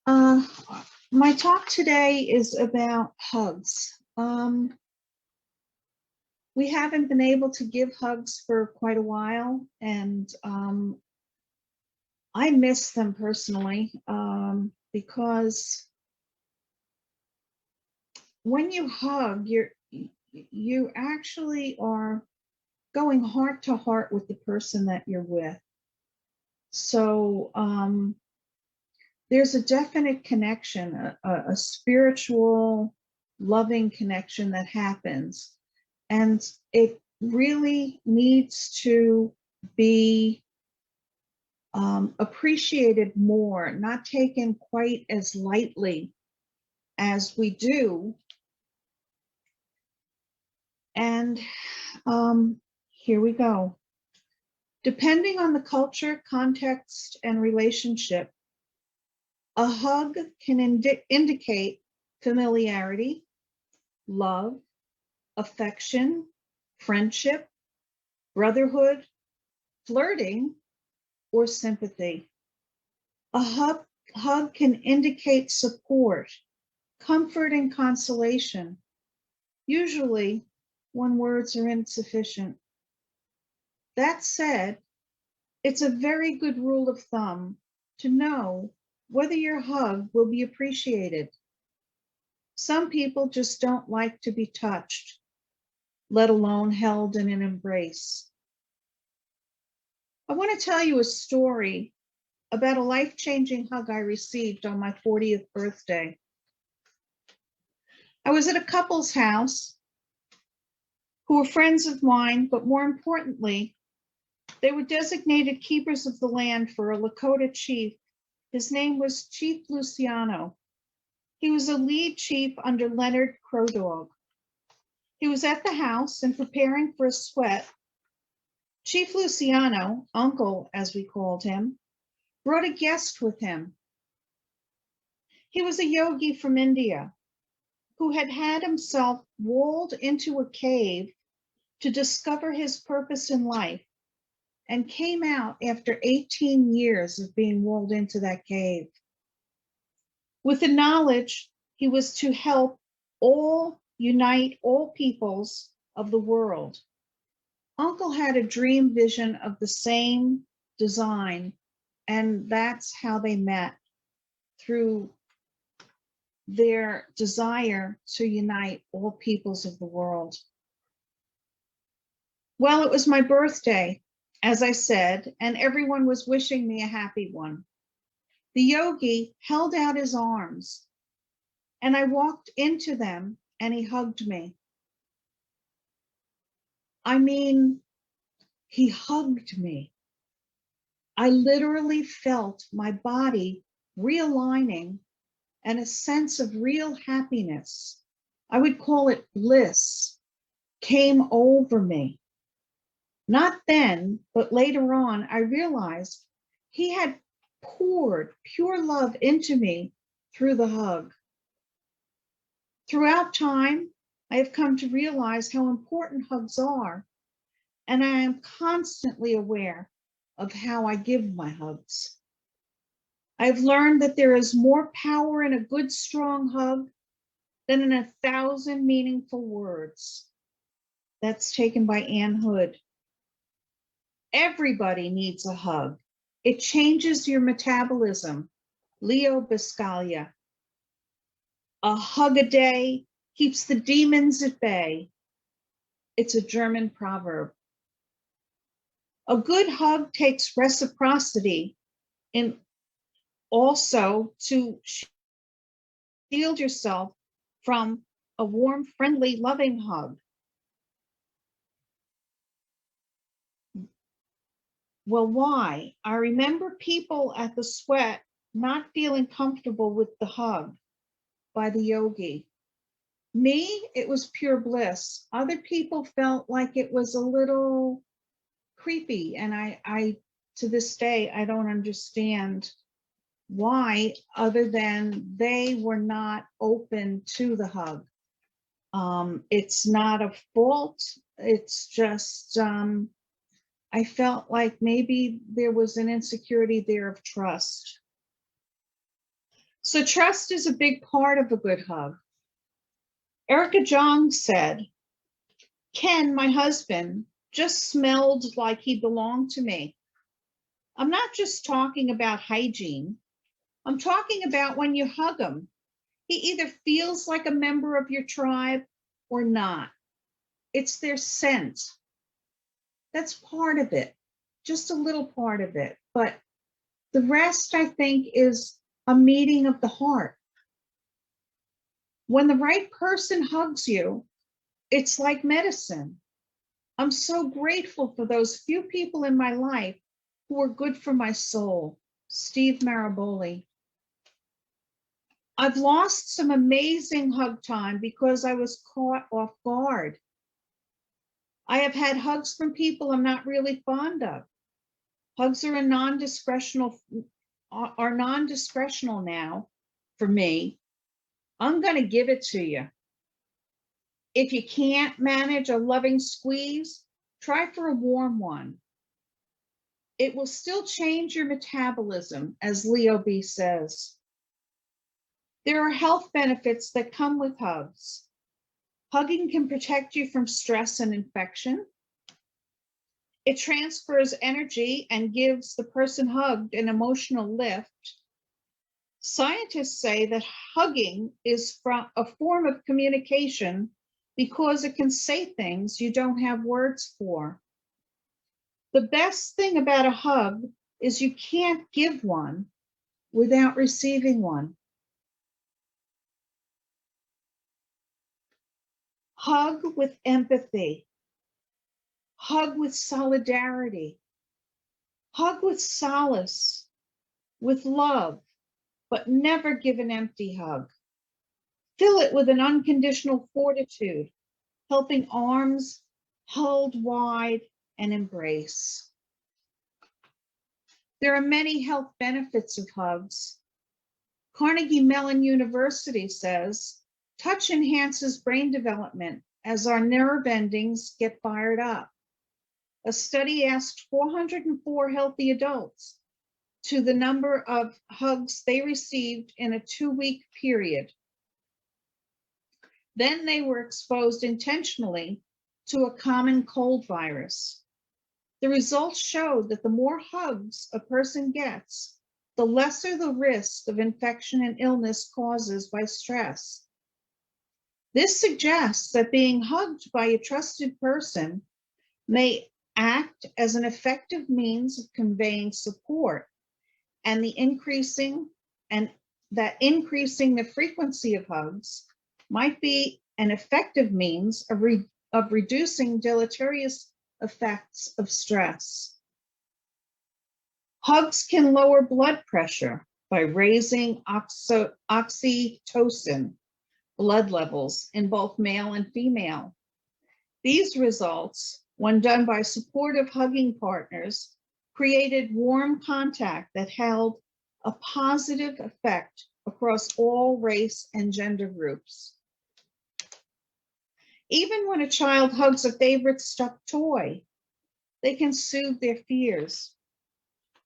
Uh, my talk today is about hugs. We haven't been able to give hugs for quite a while, and I miss them personally because when you hug, you actually are going heart to heart with the person that you're with. So there's a definite connection, a spiritual, loving connection that happens. And it really needs to be appreciated more, not taken quite as lightly as we do. And here we go. Depending on the culture, context, and relationship, a hug can indicate familiarity, love, affection, friendship, brotherhood, flirting, or sympathy. A hug can indicate support, comfort, and consolation, usually when words are insufficient. That said, it's a very good rule of thumb to know whether your hug will be appreciated. Some people just don't like to be touched, let alone held in an embrace. I want to tell you a story about a life-changing hug I received on my 40th birthday. I was at a couple's house who were friends of mine, but more importantly, they were designated keepers of the land for a Lakota chief. His name was Chief Luciano. He was a lead chief under Leonard Crow Dog. He was at the house and preparing for a sweat. Chief Luciano, Uncle as we called him, brought a guest with him. He was a yogi from India who had had himself walled into a cave to discover his purpose in life and came out after 18 years of being walled into that cave. With the knowledge he was to help unite all peoples of the world. Uncle had a dream vision of the same design, and that's how they met, through their desire to unite all peoples of the world. Well, it was my birthday, as I said, and everyone was wishing me a happy one. The yogi held out his arms, and I walked into them, and he hugged me. I mean, he hugged me. I literally felt my body realigning and a sense of real happiness, I would call it bliss, came over me. Not then, but later on, I realized he had poured pure love into me through the hug. Throughout time, I have come to realize how important hugs are, and I am constantly aware of how I give my hugs. I've learned that there is more power in a good, strong hug than in 1,000 meaningful words. That's taken by Ann Hood. Everybody needs a hug. It changes your metabolism. Leo Biscaglia. A hug a day keeps the demons at bay. It's a German proverb. A good hug takes reciprocity and also to shield yourself from a warm, friendly, loving hug. Well, why? I remember people at the sweat not feeling comfortable with the hug by the yogi. Me, it was pure bliss. Other people felt like it was a little creepy, and I to this day, I don't understand why, other than they were not open to the hug. It's not a fault. It's just, I felt like maybe there was an insecurity there of trust. So trust is a big part of a good hug. Erica Jong said, Ken, my husband, just smelled like he belonged to me. I'm not just talking about hygiene. I'm talking about when you hug him, he either feels like a member of your tribe or not. It's their scent. That's part of it, just a little part of it. But the rest, I think, is a meeting of the heart. When the right person hugs you, it's like medicine. I'm so grateful for those few people in my life who are good for my soul. Steve Maraboli. I've lost some amazing hug time because I was caught off guard. I have had hugs from people I'm not really fond of. Hugs are non-discretional now for me. I'm going to give it to you. If you can't manage a loving squeeze, try for a warm one. It will still change your metabolism, as Leo B says. There are health benefits that come with hugs. Hugging can protect you from stress and infection. It transfers energy and gives the person hugged an emotional lift. Scientists say that hugging is a form of communication because it can say things you don't have words for. The best thing about a hug is you can't give one without receiving one. Hug with empathy. Hug with solidarity. Hug with solace, with love, but never give an empty hug. Fill it with an unconditional fortitude, helping arms hold wide and embrace. There are many health benefits of hugs. Carnegie Mellon University says, touch enhances brain development as our nerve endings get fired up. A study asked 404 healthy adults to the number of hugs they received in a 2-week period. Then they were exposed intentionally to a common cold virus. The results showed that the more hugs a person gets, the lesser the risk of infection and illness causes by stress. This suggests that being hugged by a trusted person may act as an effective means of conveying support, and increasing the frequency of hugs might be an effective means of reducing deleterious effects of stress. Hugs can lower blood pressure by raising oxytocin blood levels in both male and female. These results, when done by supportive hugging partners, created warm contact that held a positive effect across all race and gender groups. Even when a child hugs a favorite stuffed toy, they can soothe their fears.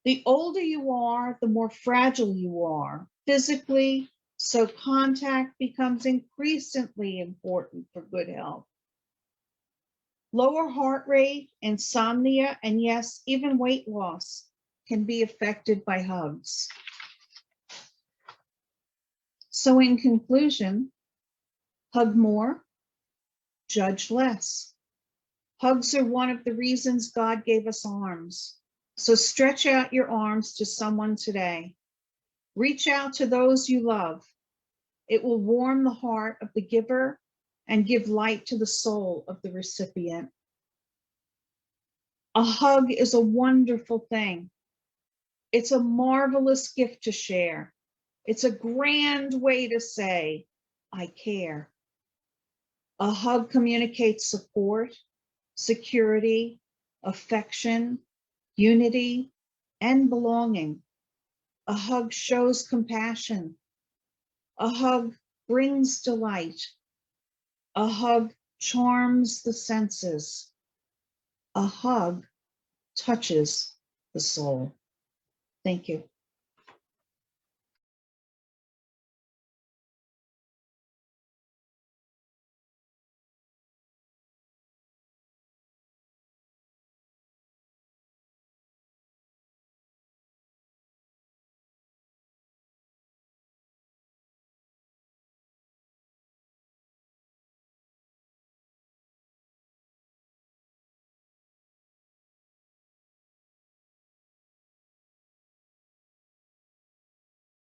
The older you are, the more fragile you are physically, so contact becomes increasingly important for good health. Lower heart rate, insomnia, and yes, even weight loss can be affected by hugs. So in conclusion, hug more, judge less. Hugs are one of the reasons God gave us arms. So stretch out your arms to someone today. Reach out to those you love. It will warm the heart of the giver and give light to the soul of the recipient. A hug is a wonderful thing. It's a marvelous gift to share. It's a grand way to say, I care. A hug communicates support, security, affection, unity, and belonging. A hug shows compassion. A hug brings delight. A hug charms the senses. A hug touches the soul. Thank you.